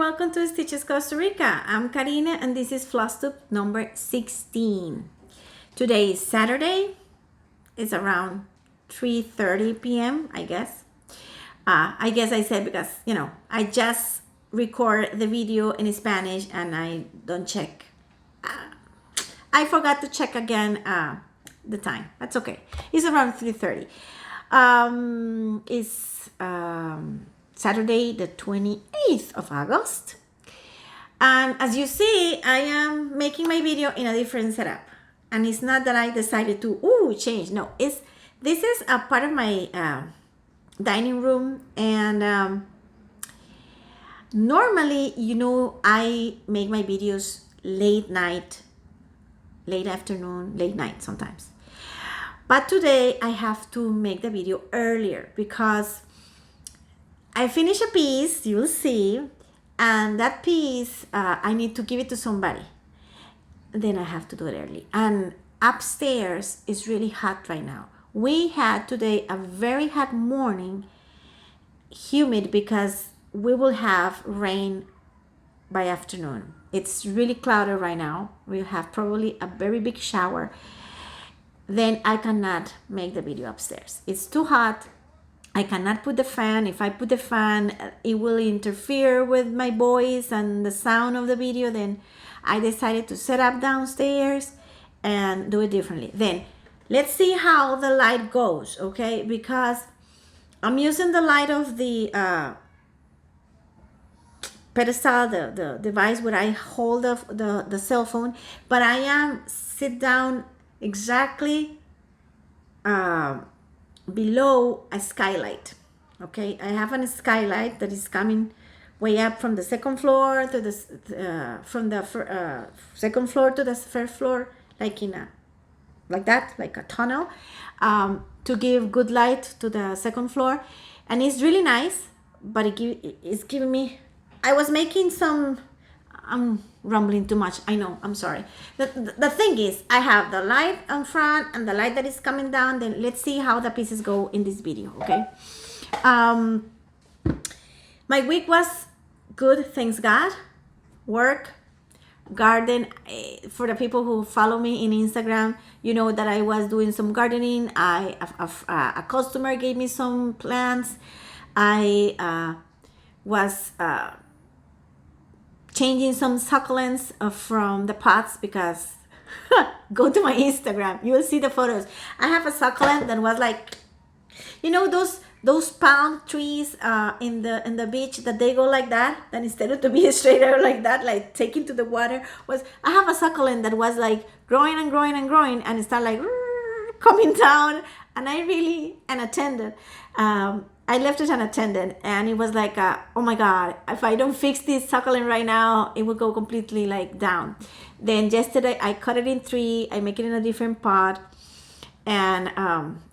welcome to Stitches Costa Rica. I'm Karina and this is Floss Tube number 16. Today is Saturday. It's around 3:30 p.m. I guess. I said because, I just record the video in Spanish and I don't check. I forgot to check again the time. That's okay. It's around 3:30. It's Saturday the 28th of August. And as you see, I am making my video in a different setup. And it's not that I decided to change. No, this is a part of my dining room. And normally, I make my videos late night, late afternoon, late night sometimes. But today I have to make the video earlier because I finished a piece, you'll see, and that piece, I need to give it to somebody. Then I have to do it early. And upstairs is really hot right now. We had today a very hot morning, humid because we will have rain by afternoon. It's really cloudy right now. We'll have probably a very big shower. Then I cannot make the video upstairs. It's too hot. I cannot put the fan. If I put the fan, it will interfere with my voice and the sound of the video. Then I decided to set up downstairs and do it differently. Then let's see how the light goes, okay? Because I'm using the light of the pedestal, the device where I hold the cell phone, but I am sit down exactly below a skylight. Okay, I have a skylight that is coming way up from the second floor to the second floor to the first floor, like like a tunnel, to give good light to the second floor. And it's really nice, but it's giving me, I was making some, I'm rumbling too much, I know, I'm sorry. The thing is, I have the light on front and the light that is coming down. Then let's see how the pieces go in this video, okay? My week was good, thanks God. Work, garden. For the people who follow me in Instagram, you know that I was doing some gardening. A customer gave me some plants. I was changing some succulents from the pots because go to my Instagram, you will see the photos. I have a succulent that was like, those palm trees in the beach that they go like that. Then instead of to be straight out like that, like taken to the water, I have a succulent that was like growing and growing and growing, and it started like coming down. And I really unattended. I left it unattended, and it was like, oh my God, if I don't fix this succulent right now, it will go completely like down. Then yesterday I cut it in 3. I make it in a different pot, and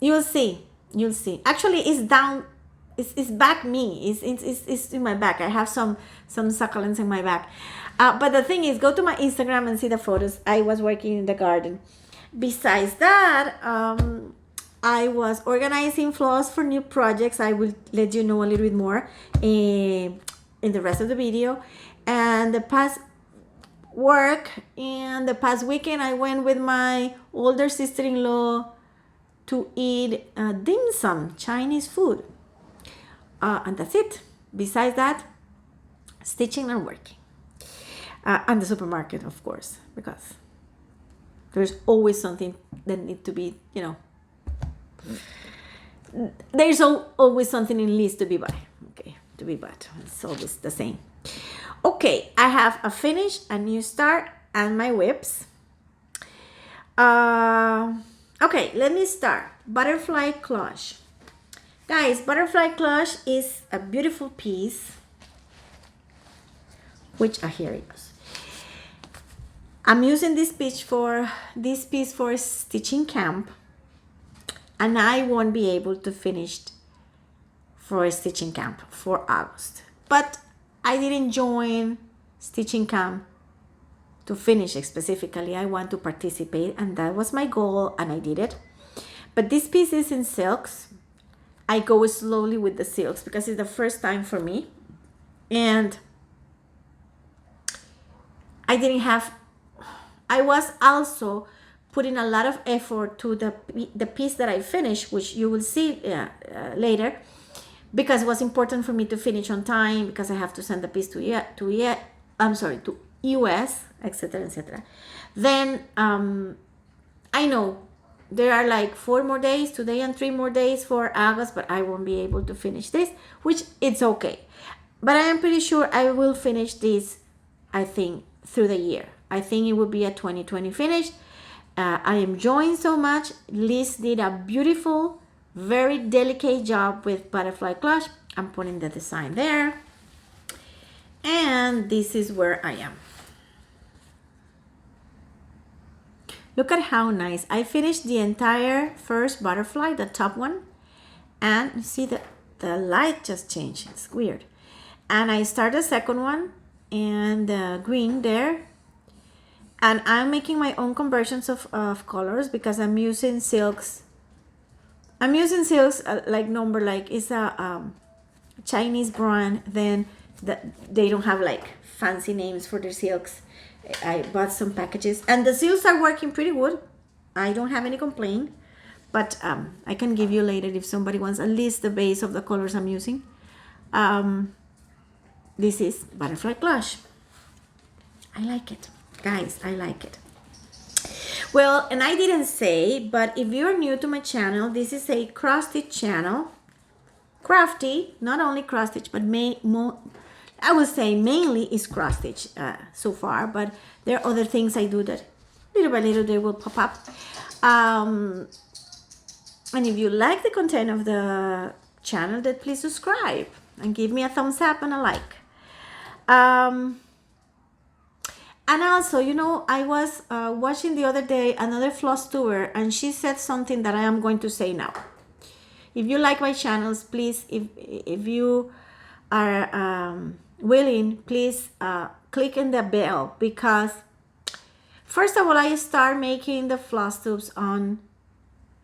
you'll see. Actually, it's down. It's back me. It's in my back. I have some succulents in my back. But the thing is, go to my Instagram and see the photos. I was working in the garden. Besides that, I was organizing Floss for new projects. I will let you know a little bit more in the rest of the video. And the past weekend, I went with my older sister-in-law to eat dim sum, Chinese food. And that's it. Besides that, stitching and working. And the supermarket, of course, because there's always something that needs to be, there's always something in list to be bought. Okay, to be bought. It's always the same. Okay, I have a finish, a new start, and my whips. Okay, let me start. Butterfly Cloche. Guys, Butterfly Cloche is a beautiful piece, which here it goes. I'm using this piece for stitching camp. And I won't be able to finish for stitching camp for August. But I didn't join stitching camp to finish it specifically. I want to participate, and that was my goal, and I did it. But this piece is in silks. I go slowly with the silks because it's the first time for me. And I didn't have, I was also putting a lot of effort to the piece that I finished, which you will see later, because it was important for me to finish on time, because I have to send the piece to US, etc., etc. Then I know there are like 4 more days today and 3 more days for August, but I won't be able to finish this, which it's okay. But I am pretty sure I will finish this, I think, through the year. I think it will be a 2020 finish. I am enjoying so much. Liz did a beautiful, very delicate job with butterfly cloche. I'm putting the design there. And this is where I am. Look at how nice. I finished the entire first butterfly, the top one. And you see the light just changed. It's weird. And I start the second one and the green there. And I'm making my own conversions of colors because I'm using silks. I'm using silks like number, like it's a Chinese brand. Then they don't have like fancy names for their silks. I bought some packages and the silks are working pretty good. I don't have any complaint, but I can give you later if somebody wants at least the base of the colors I'm using. This is butterfly cloche. I like it. Guys, I like it. Well, and I didn't say, but if you're new to my channel, this is a cross stitch channel. Crafty, not only cross stitch, but I would say mainly is cross stitch so far, but there are other things I do that little by little they will pop up. And if you like the content of the channel, then please subscribe and give me a thumbs up and a like. And also, you know, I was watching the other day another Floss tour, and she said something that I am going to say now. If you like my channels, please, if you are willing, please click in the bell, because first of all, I start making the floss tubes on,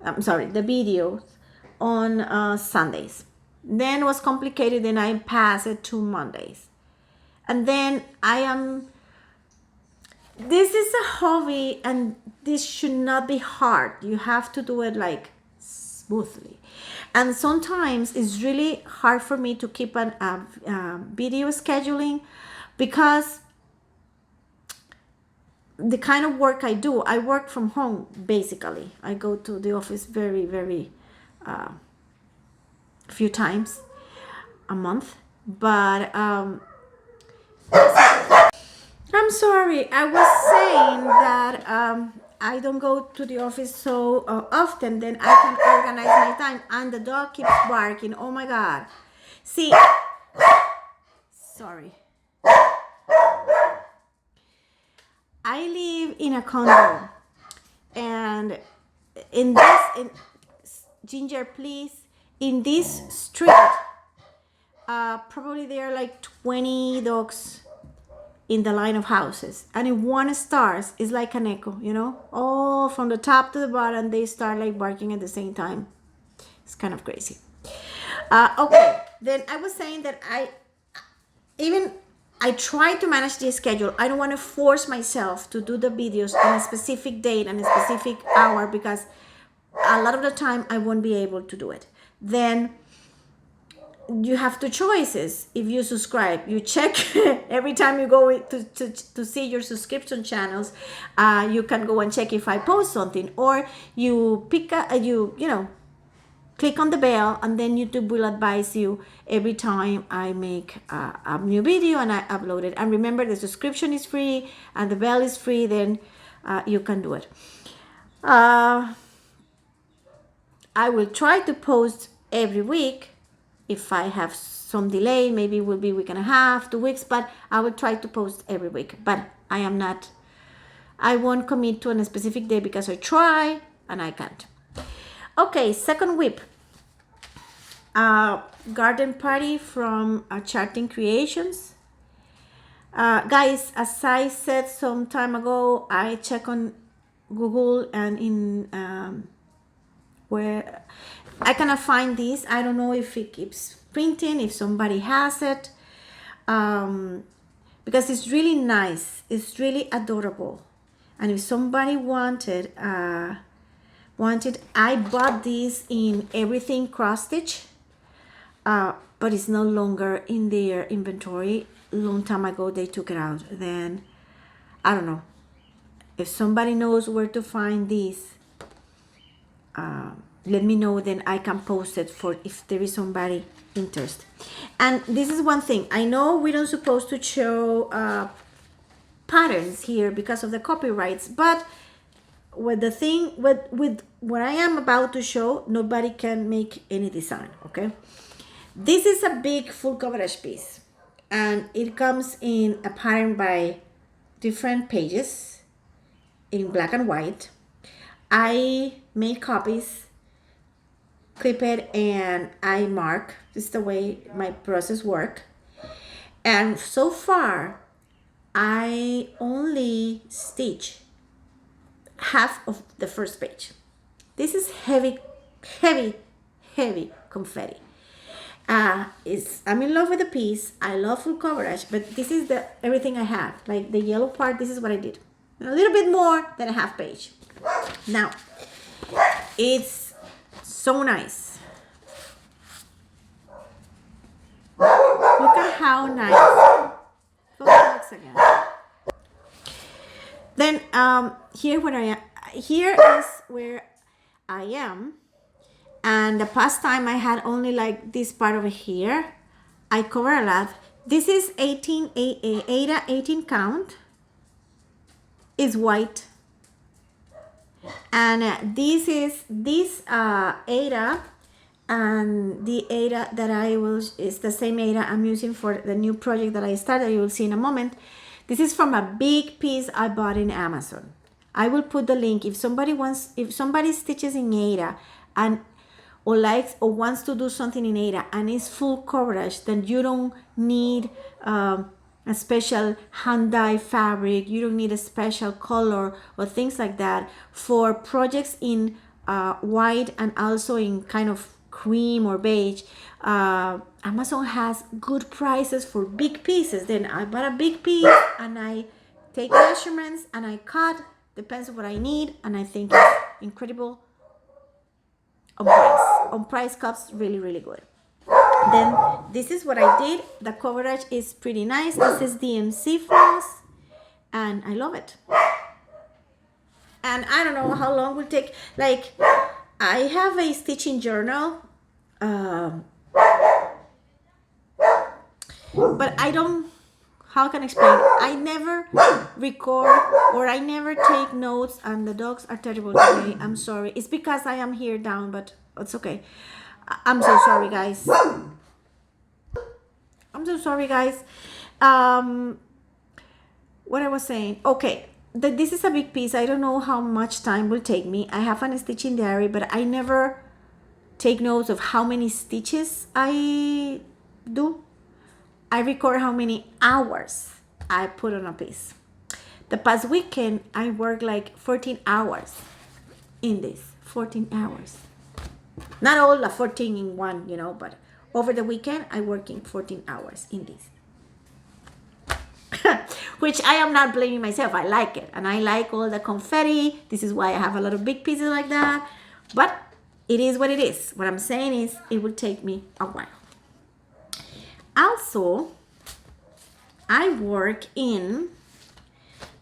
the videos on Sundays. Then it was complicated, then I passed it to Mondays. And then this is a hobby and this should not be hard. You have to do it like smoothly. And sometimes it's really hard for me to keep an video scheduling, because the kind of work I do, I work from home basically. I go to the office very, very few times a month. But I'm sorry, I was saying that I don't go to the office so often, then I can organize my time, and the dog keeps barking. Oh my God. See, sorry. I live in a condo, and Ginger, please, in this street, probably there are like 20 dogs in the line of houses, and if one starts, it's like an echo, you know, all from the top to the bottom, they start like barking at the same time. It's kind of crazy. Okay, then I was saying that I try to manage the schedule. I don't want to force myself to do the videos on a specific date and a specific hour, because a lot of the time I won't be able to do it. Then you have two choices. If you subscribe, you check every time you go to see your subscription channels, you can go and check if I post something, or you pick click on the bell, and then YouTube will advise you every time I make a new video and I upload it. And remember, the subscription is free and the bell is free, then you can do it. I will try to post every week. If I have some delay, maybe it will be a week and a half, 2 weeks, but I will try to post every week. But I won't commit to a specific day, because I try and I can't. Okay, second whip. Garden party from Charting Creations. Guys, as I said some time ago, I check on Google and in where I cannot find this. I don't know if it keeps printing, if somebody has it. because it's really nice. It's really adorable. And if somebody wanted, I bought this in Everything Cross Stitch, but it's no longer in their inventory. A long time ago they took it out. Then I don't know. If somebody knows where to find this, let me know, then I can post it for if there is somebody interested. And this is one thing. I know we don't supposed to show patterns here because of the copyrights, but with the thing with what I am about to show, nobody can make any design. Okay, this is a big full coverage piece, and it comes in a pattern by different pages in black and white. I made copies, clip it, and I mark. This is the way my process work. And so far I only stitch half of the first page. This is heavy confetti. I'm in love with the piece. I love full coverage, but this is the everything I have. Like the yellow part, this is what I did. A little bit more than a half page. Now, it's so nice. Look at how nice. Go back again. Then here is where I am. And the past time I had only like this part over here. I cover a lot. This is 18 count. Is white. And this Ada, and the Ada that is the same Ada I'm using for the new project that I started. You will see in a moment. This is from a big piece I bought in Amazon. I will put the link if somebody stitches in Ada and or wants to do something in Ada and it's full coverage, then you don't need a special hand dye fabric. You don't need a special color or things like that for projects in white and also in kind of cream or beige. Amazon has good prices for big pieces. Then I bought a big piece and I take measurements and I cut, depends on what I need, and I think it's incredible on price. On price cuts really, really good. Then this is what I did. The coverage is pretty nice. This is DMC Floss and I love it. And I don't know how long it will take. Like I have a stitching journal, but I don't, how can I explain? I never record or I never take notes, and the dogs are terrible today. I'm sorry. It's because I am here down, but it's okay. I'm so sorry, guys. I'm so sorry, guys. What I was saying. Okay. This is a big piece. I don't know how much time will take me. I have a stitching diary, but I never take notes of how many stitches I do. I record how many hours I put on a piece. The past weekend, I worked like 14 hours in this. 14 hours. Not all the 14 in one, but over the weekend, I working 14 hours in this. Which I am not blaming myself. I like it. And I like all the confetti. This is why I have a lot of big pieces like that. But it is what it is. What I'm saying is it will take me a while. Also, I work in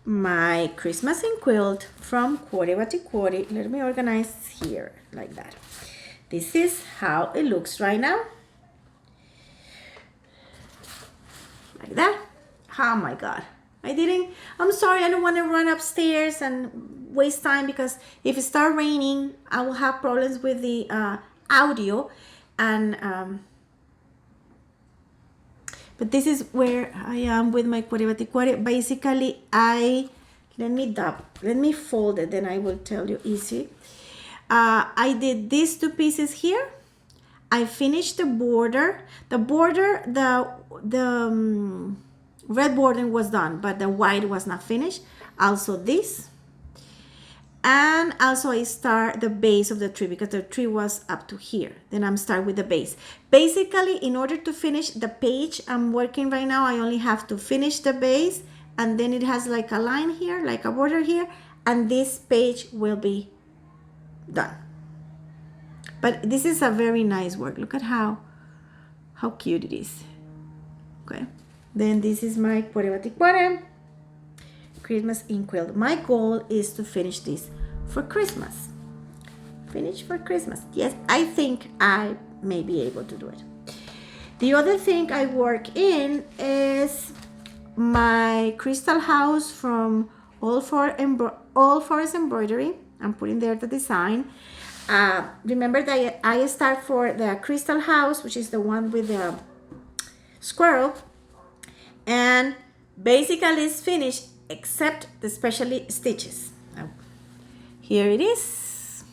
my Christmas in quilt from Cuore Batticuore. Let me organize here like that. This is how it looks right now. Like that. Oh my God. I'm sorry, I don't want to run upstairs and waste time, because if it starts raining, I will have problems with the audio. And but this is where I am with my Cuore Batticuore. Basically, let me fold it, then I will tell you easy. I did these two pieces here. I finished the border. The red border was done, but the white was not finished. Also this. And also I start the base of the tree because the tree was up to here. Then I'm start with the base. Basically, in order to finish the page I'm working right now, I only have to finish the base, and then it has like a line here, like a border here, and this page will be done. But this is a very nice work. Look at how cute it is. Okay. Then this is my Cuore Batticuore Christmas in quilt. My goal is to finish this for Christmas. Finish for Christmas. Yes, I think I may be able to do it. The other thing I work in is my crystal house from All Forest Embroidery. I'm putting there the design. Remember that I start for the crystal house, which is the one with the squirrel, and basically it's finished except the special stitches. Here it is.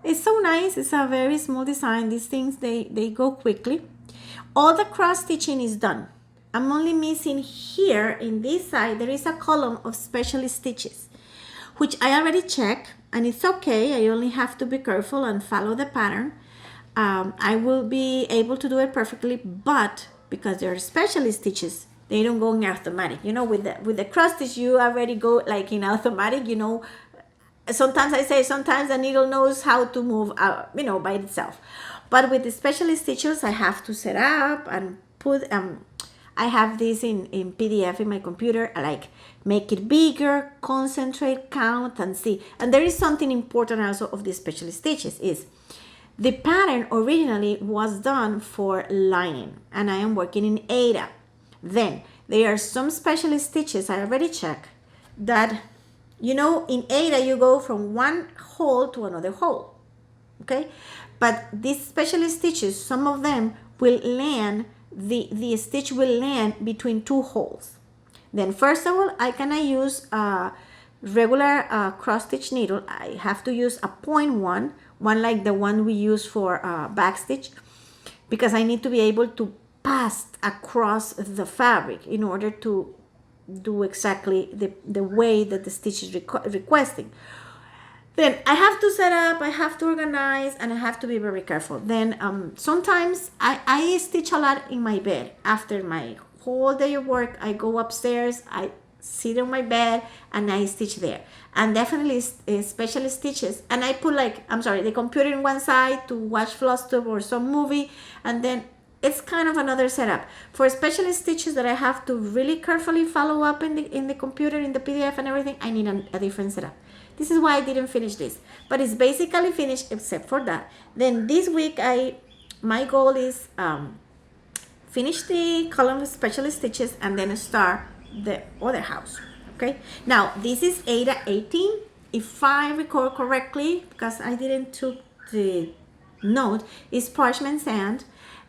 It's so nice. It's a very small design. These things, they go quickly. All the cross stitching is done. I'm only missing here in this side, there is a column of special stitches, which I already checked, and it's okay. I only have to be careful and follow the pattern. I will be able to do it perfectly, but because there are special stitches, they don't go in automatic. You know, with the cross stitch, you already go like in automatic. You know, sometimes I say sometimes the needle knows how to move out, you know, by itself. But with the special stitches, I have to set up and put. I have this in PDF in my computer. I like make it bigger, concentrate, count, and see. And there is something important also of the special stitches is the pattern originally was done for lining, and I am working in Ada. Then there are some special stitches I already checked that, you know, in Ada you go from one hole to another hole, okay? But these special stitches, some of them will land, the stitch will land between two holes. Then first of all, I cannot use a regular cross stitch needle. I have to use a point one like the one we use for back stitch, because I need to be able to pass across the fabric in order to do exactly the way that the stitch is requesting. Then I have to set up, I have to organize, and I have to be very careful. Then sometimes I stitch a lot in my bed. After my whole day of work, I go upstairs, I sit on my bed, and I stitch there. And definitely special stitches. And I put the computer in one side to watch Floss or some movie, and then it's kind of another setup. For special stitches that I have to really carefully follow up in the computer, in the PDF and everything, I need a different setup. This is why I didn't finish this. But it's basically finished except for that. Then this week, my goal is finish the column of special stitches and then start the other house. Okay? Now, this is Ada 18. If I recall correctly, because I didn't took the note, is parchment sand.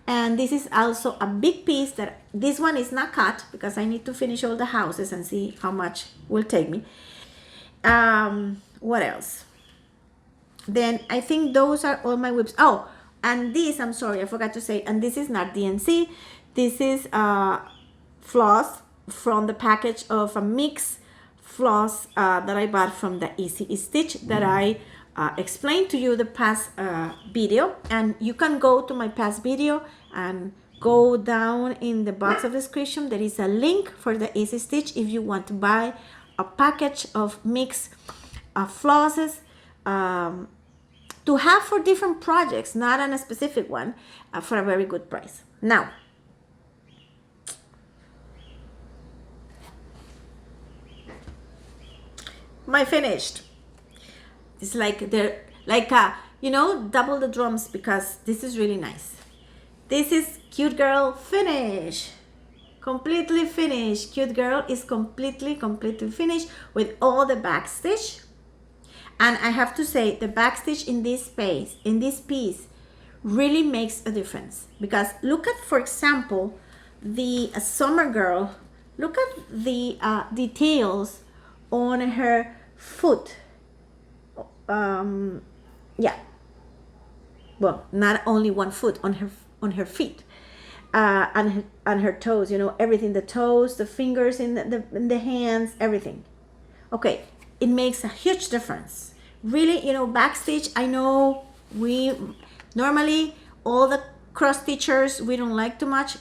And this is also a big piece that this one is not cut because I need to finish all the houses and see how much will take me. What else? Then I think those are all my whips. Oh, and this, I'm sorry, I forgot to say, and this is not DNC. This is floss from the package of a mix floss that I bought from the Easy Stitch that I explained to you the past video, and you can go to my past video and go down in the box of description. There is a link for the Easy Stitch if you want to buy a package of mix flosses to have for different projects, not on a specific one, for a very good price. Now, my finished. It's like they're like you know, double the drums because this is really nice. This is Cute Girl finish. Completely finished. Cute Girl is completely finished with all the back stitch. And I have to say the back stitch in this piece really makes a difference, because look at, for example, the summer girl. Look at the details on her foot. Yeah, well, not only one foot, on her feet, and her toes, you know, everything, the toes, the fingers, in the hands, everything. Okay, it makes a huge difference. really, you know, backstitch. I know we normally, all the cross stitchers, we don't like too much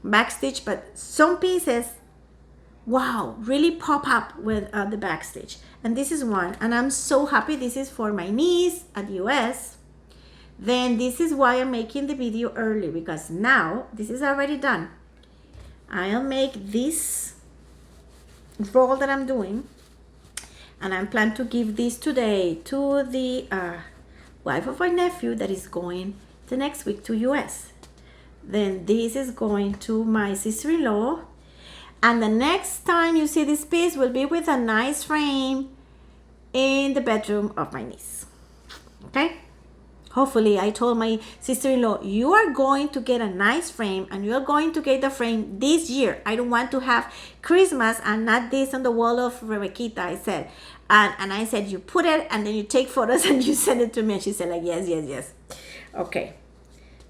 backstitch, but some pieces, wow, really pop up with the backstitch. And this is one, and I'm so happy. This is for my niece at US. Then this is why I'm making the video early, because now this is already done. I'll make this roll that I'm doing, and I plan to give this today to the wife of my nephew that is going the next week to US. Then this is going to my sister-in-law, and the next time you see this piece will be with a nice frame in the bedroom of my niece. Okay? Hopefully, I told my sister-in-law, you are going to get a nice frame, and you're going to get the frame this year. I don't want to have Christmas and not this on the wall of Rebequita, I said. And I said, you put it, and then you take photos and you send it to me. And she said, like, yes, yes, yes. Okay.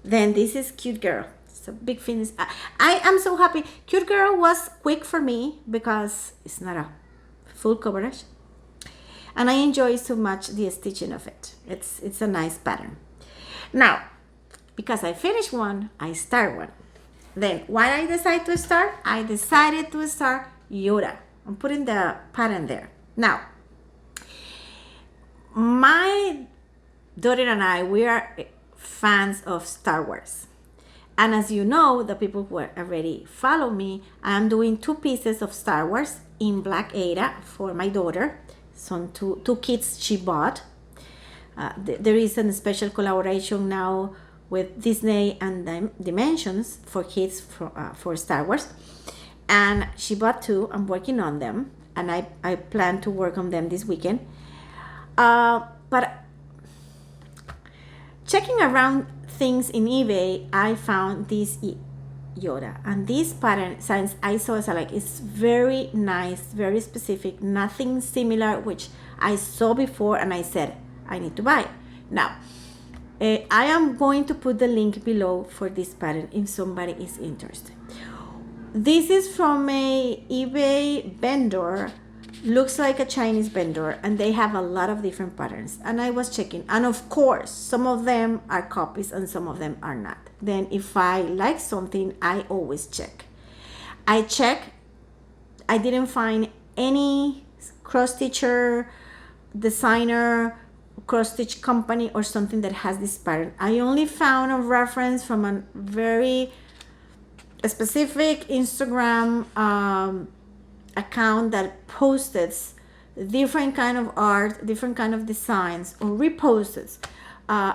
Then this is Cute Girl. It's a big finish. I am so happy. Cute Girl was quick for me because it's not a full coverage. And I enjoy so much the stitching of it. It's a nice pattern. Now, because I finished one, I start one. Then, why I decide to start? I decided to start Yoda. I'm putting the pattern there. Now, my daughter and I, we are fans of Star Wars. And as you know, the people who already follow me, I'm doing 2 pieces of Star Wars in Black Ada for my daughter. Some two kits she bought. There is a special collaboration now with Disney and Dimensions for kids for Star Wars, and she bought 2. I'm working on them, and I plan to work on them this weekend. But checking around things in eBay, I found this Yoda, and this pattern, since I saw it, like, it's very nice, very specific, nothing similar which I saw before, and I said I need to buy it. Now I am going to put the link below for this pattern if somebody is interested. This is from a eBay vendor, looks like a Chinese vendor, and they have a lot of different patterns, and I was checking, and of course some of them are copies and some of them are not. Then if I like something, I always check. I didn't find any cross stitcher, designer, cross stitch company or something that has this pattern. I only found a reference from a very specific Instagram account that posted different kind of art, different kind of designs, or reposts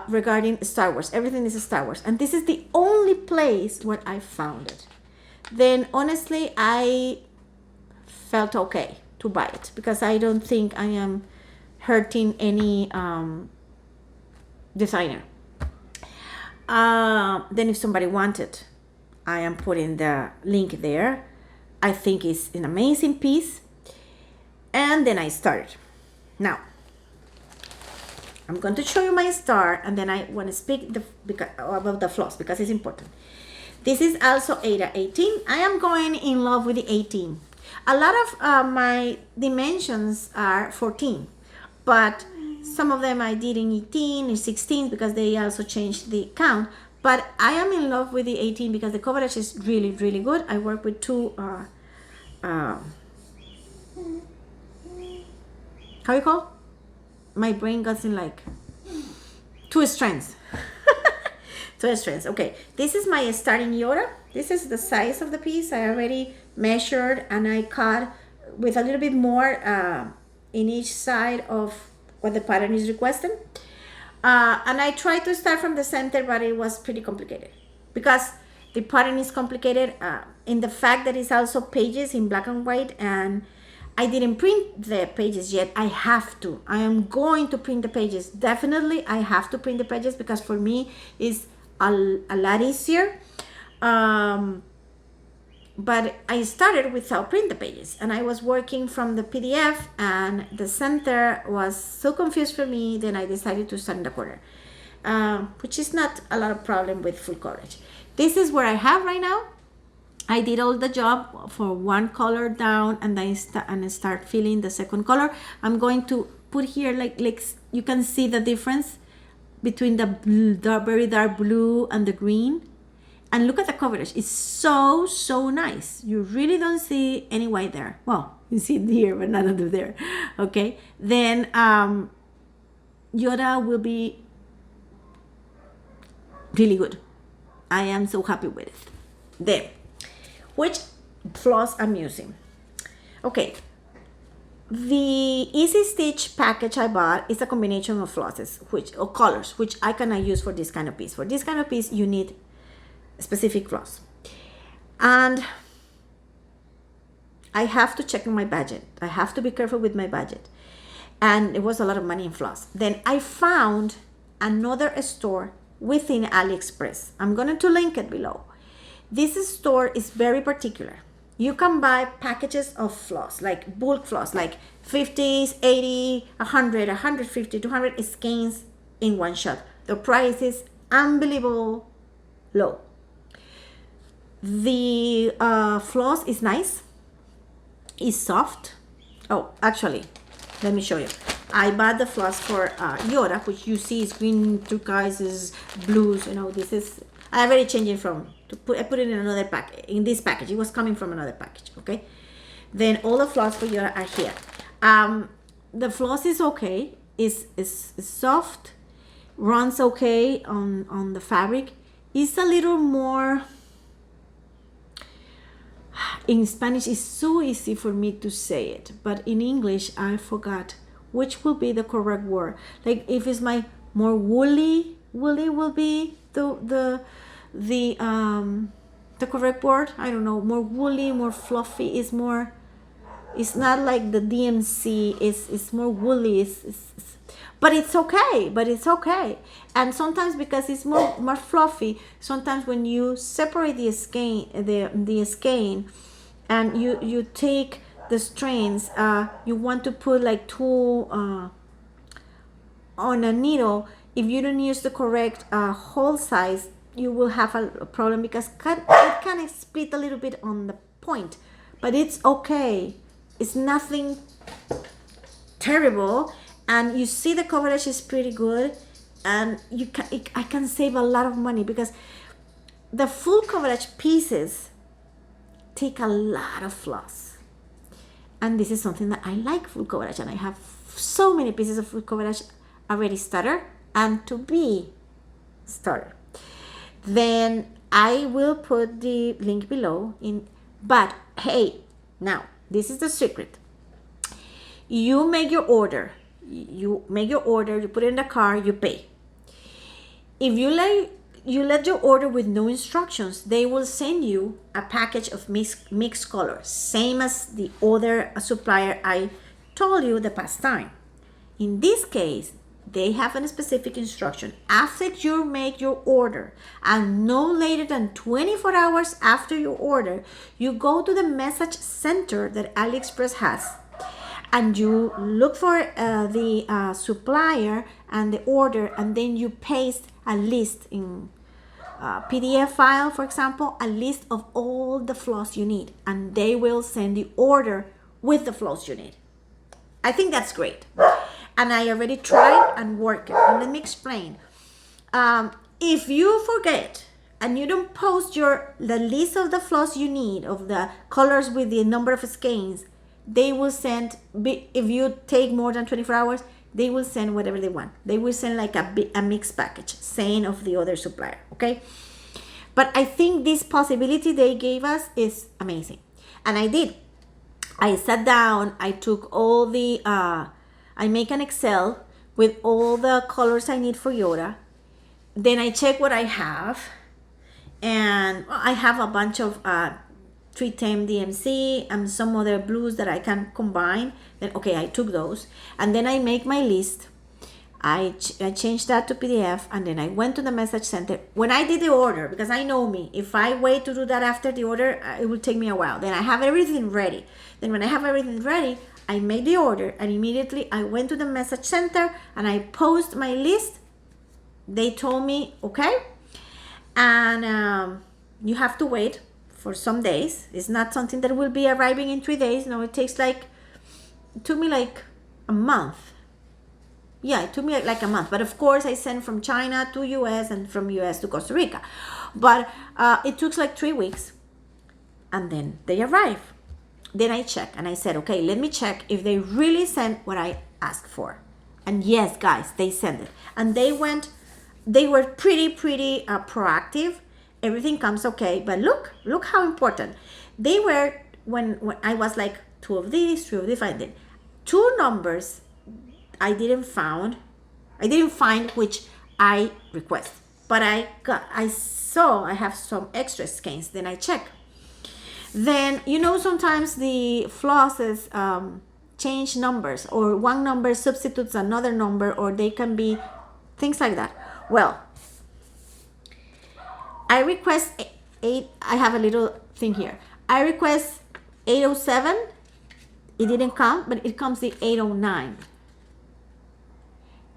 regarding Star Wars. Everything is Star Wars, and this is the only place where I found it. Then honestly, I felt okay to buy it because I don't think I am hurting any designer. Then if somebody wanted, I am putting the link there. I think it's an amazing piece. And then I started. Now, I'm going to show you my star, and then I want to speak about the floss because it's important. This is also Ada 18. I am going in love with the 18. A lot of my dimensions are 14, but some of them I did in 18 and 16 because they also changed the count. But I am in love with the 18 because the coverage is really, really good. I work with 2 how you call? My brain got in like 2 strands. 2 strands. Okay, this is my starting Yoda. This is the size of the piece. I already measured and I cut with a little bit more in each side of what the pattern is requesting. And I tried to start from the center, but it was pretty complicated because the pattern is complicated in the fact that it's also pages in black and white, and I didn't print the pages yet. I have to. I am going to print the pages. Definitely, I have to print the pages because for me it's a lot easier. But I started without print the pages, and I was working from the PDF, and the center was so confused for me. Then I decided to start in the corner, which is not a lot of problem with full coverage. This is where I have right now. I did all the job for one color down, and I start filling the second color. I'm going to put here like you can see the difference between the very dark blue and the green. And look at the coverage. It's so nice. You really don't see any white there. Well, you see it here, but not under there. Okay. Then Yoda will be really good. I am so happy with it. Then, which floss I'm using? Okay. The Easy Stitch package I bought is a combination of flosses, or colors, which I cannot use for this kind of piece. For this kind of piece, you need specific floss, and I have to check my budget. I have to be careful with my budget, and it was a lot of money in floss. Then I found another store within Aliexpress. I'm going to link it below. This store is very particular. You can buy packages of floss, like bulk floss, like 50s, 80, 100, 150, 200 skeins in one shot. The price is unbelievable low. The floss is nice. It's soft. Oh, actually, let me show you. I bought the floss for Yoda, which you see is green, turquoise, blues. You know, this is, I already changed it I put it in another pack, in this package. It was coming from another package, okay? Then all the floss for Yoda are here. The floss is okay. It's soft, runs okay on the fabric. It's a little more, in Spanish it's so easy for me to say it, but in English I forgot which will be the correct word. Like if it's more woolly will be the correct word. I don't know, more woolly, more fluffy. It's not like the DMC. It's more woolly. But it's okay. And sometimes because it's more fluffy, sometimes when you separate the skein and you take the strands, you want to put like two on a needle. If you don't use the correct hole size, you will have a problem because it kind of split a little bit on the point. But it's okay. It's nothing terrible. And you see the coverage is pretty good, and I can save a lot of money because the full coverage pieces take a lot of floss, and this is something that I like, full coverage, and I have so many pieces of full coverage already started and to be started. Then I will put the link below but hey, now this is the secret. You make your order. You put it in the car, you pay. If you let your order with no instructions, they will send you a package of mixed colors, same as the other supplier I told you the past time. In this case, they have a specific instruction. After you make your order, and no later than 24 hours after your order, you go to the message center that Aliexpress has, and you look for the supplier and the order, and then you paste a list in PDF file, for example, a list of all the floss you need, and they will send the order with the floss you need. I think that's great. And I already tried and worked it. And let me explain. If you forget and you don't post the list of the floss you need, of the colors with the number of skeins, they will send, if you take more than 24 hours, they will send whatever they want. They will send like a mixed package, same of the other supplier, okay? But I think this possibility they gave us is amazing. And I did. I sat down, I took all the, I make an Excel with all the colors I need for Yoda. Then I check what I have. And I have a bunch of 310 DMC and some other blues that I can combine. Then, okay, I took those. And then I make my list. I changed that to PDF, and then I went to the message center. When I did the order, because I know me, if I wait to do that after the order, it will take me a while. Then I have everything ready. Then when I have everything ready, I made the order, and immediately I went to the message center and I post my list. They told me, okay, and you have to wait for some days. It's not something that will be arriving in 3 days. No, it took me like a month Yeah, it took me like a month. But of course, I sent from China to US and from US to Costa Rica. But it took like 3 weeks. And then they arrive. Then I check and I said, okay, let me check if they really sent what I asked for. And yes, guys, they sent it. And they were pretty proactive. Everything comes okay. But look how important. They were, when I was like, 2 of these, 3 of these, I did. 2 numbers I didn't find which I request. But I saw I have some extra skeins. Then I check. Then, sometimes the flosses change numbers, or one number substitutes another number, or they can be things like that. Well, I request 8. I have a little thing here. I request 807. It didn't come, but it comes the 809.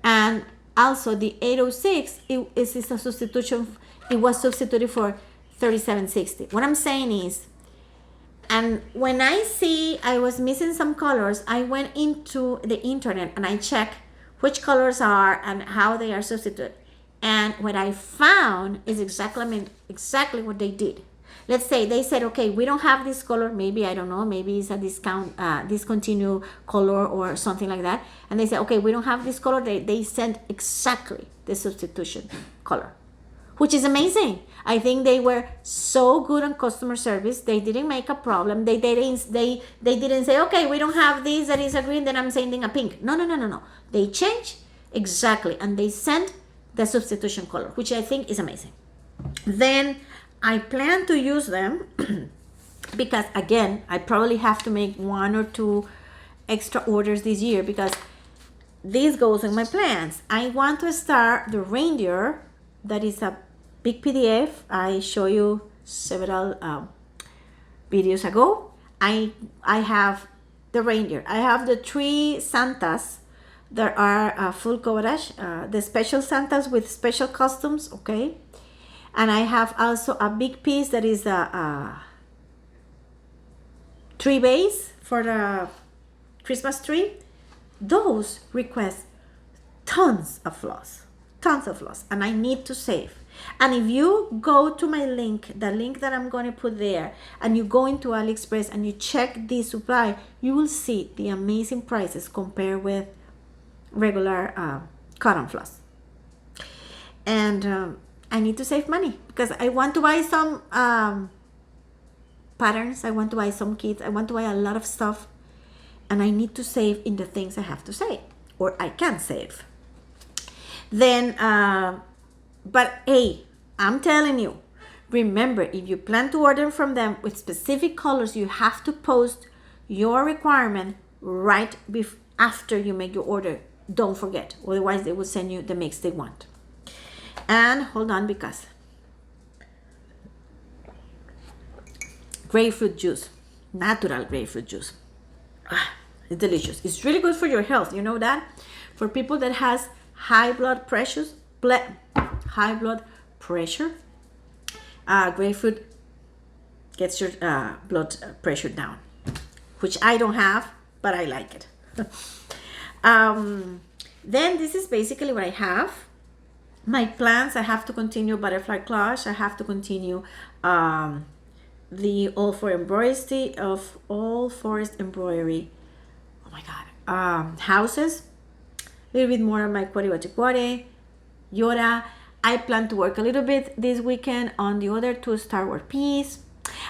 And also the 806 is a substitution. It was substituted for 3760. What I'm saying is, and when I see I was missing some colors, I went into the internet and I checked which colors are and how they are substituted. And what I found is exactly what they did. Let's say they said, okay, we don't have this color. Maybe, I don't know, maybe it's a discontinued color or something like that. And they said, okay, we don't have this color. They sent exactly the substitution color, which is amazing. I think they were so good on customer service. They didn't make a problem. They didn't say, okay, we don't have this that is a green, then I'm sending a pink. No. They changed exactly, and they sent the substitution color, which I think is amazing. Then I plan to use them because, again, I probably have to make 1 or 2 extra orders this year because this goes in my plans. I want to start the reindeer. That is a big PDF. I show you several videos ago. I have the reindeer. I have the 3 Santas that are full coverage, the special Santas with special customs, okay? And I have also a big piece that is a tree base for the Christmas tree. Those request tons of floss, and I need to save. And if you go to my link, the link that I'm going to put there, and you go into Aliexpress and you check the supply, you will see the amazing prices compared with regular cotton floss. And I need to save money because I want to buy some patterns. I want to buy some kits. I want to buy a lot of stuff. And I need to save in the things I have to save, or I can save. Then, but hey, I'm telling you, remember, if you plan to order from them with specific colors, you have to post your requirement right after you make your order. Don't forget, otherwise they will send you the mix they want. And hold on, because grapefruit juice, natural grapefruit juice. It's delicious. It's really good for your health. You know that? For people that has high blood pressure, grapefruit gets your blood pressure down, which I don't have, but I like it. Then this is basically what I have. My plans, I have to continue Butterfly Cloche. I have to continue the All Forest Embroidery. Oh my God. Houses. A little bit more of my Cuore Batticuore, Yoda. I plan to work a little bit this weekend on the other 2 Star Wars pieces.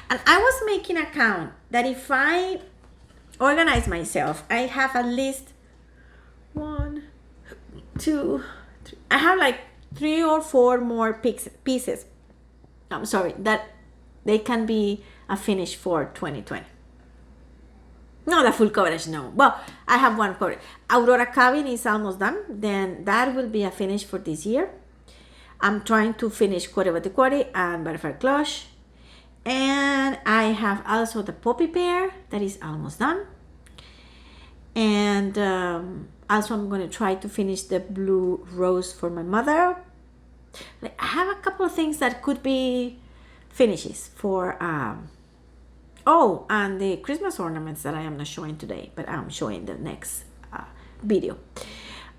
And I was making a count that if I organize myself, I have at least 1, 2, 3. I have like 3 or 4 more pieces. I'm sorry, that they can be a finish for 2020. Not a full coverage, no. Well, I have 1 coverage. Aurora Cabin is almost done. Then that will be a finish for this year. I'm trying to finish Cuore Batticuore and Butterfly Cloche. And I have also the Poppy Pear that is almost done. And also I'm going to try to finish the Blue Rose for my mother. I have a couple of things that could be finishes for... and the Christmas ornaments that I am not showing today, but I'm showing the next video.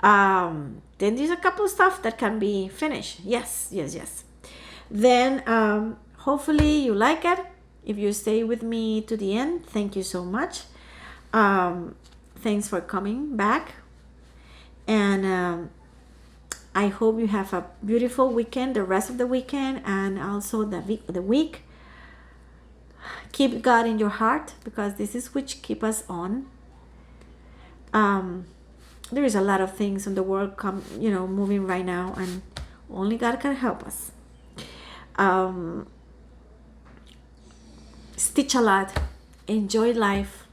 Then there's a couple of stuff that can be finished. Yes. Then hopefully you like it. If you stay with me to the end, thank you so much. Thanks for coming back. And I hope you have a beautiful weekend, the rest of the weekend, and also the week. Keep God in your heart, because this is which keep us on. There is a lot of things in the world moving right now, and only God can help us. Stitch a lot, enjoy life,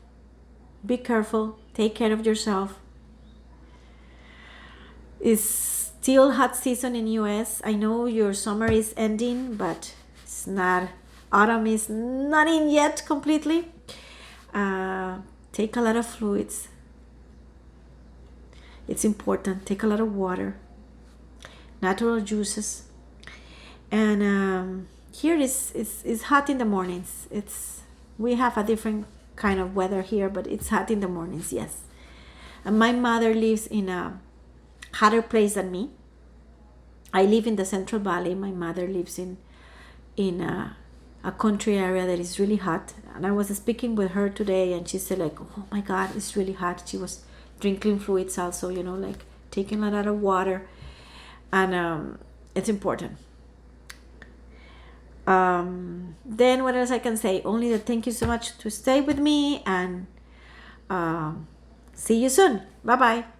be careful, take care of yourself. It's still hot season in US. I know your summer is ending, but it's not. Autumn is not in yet completely. Take a lot of fluids. It's important. Take a lot of water, natural juices. And here is hot in the mornings. We have a different kind of weather here, but it's hot in the mornings. Yes. And my mother lives in a hotter place than me. I live in the Central Valley. My mother lives in a country area that is really hot. And I was speaking with her today, and she said, like, oh my God, it's really hot. She was drinking fluids also, like taking a lot of water. And it's important. Then what else I can say? Only that thank you so much to stay with me, and see you soon. Bye-bye.